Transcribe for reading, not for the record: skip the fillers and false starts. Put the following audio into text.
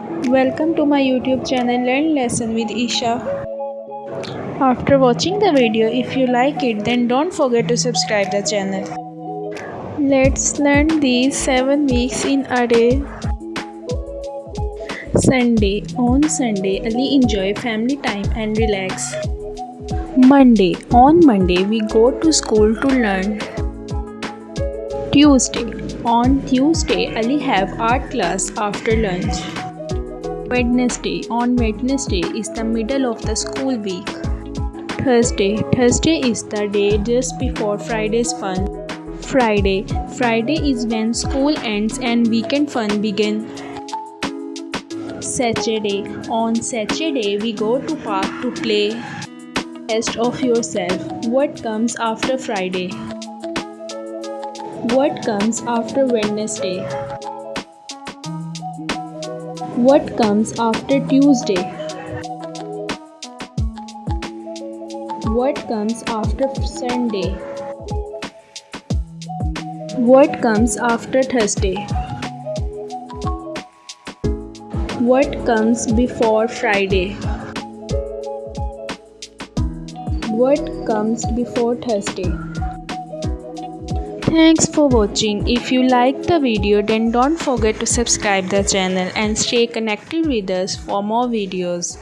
Welcome to my YouTube channel Learn Lesson with Esha. After watching the video, if you like it, then don't forget to subscribe the channel. Let's learn these 7 weeks in a day. Sunday. On Sunday, Ali enjoy family time and relax. Monday. On Monday, we go to school to learn. Tuesday. On Tuesday, Ali have art class after lunch. Wednesday. On Wednesday is the middle of the school week. Thursday. Thursday is the day just before Friday's fun. Friday. Friday is when school ends and weekend fun begins. Saturday. On Saturday we go to park to play. Best of yourself. What comes after Friday? What comes after Wednesday? What comes after Tuesday? What comes after Sunday? What comes after Thursday? What comes before Friday? What comes before Thursday? Thanks for watching. If you like the video, then don't forget to subscribe the channel and stay connected with us for more videos.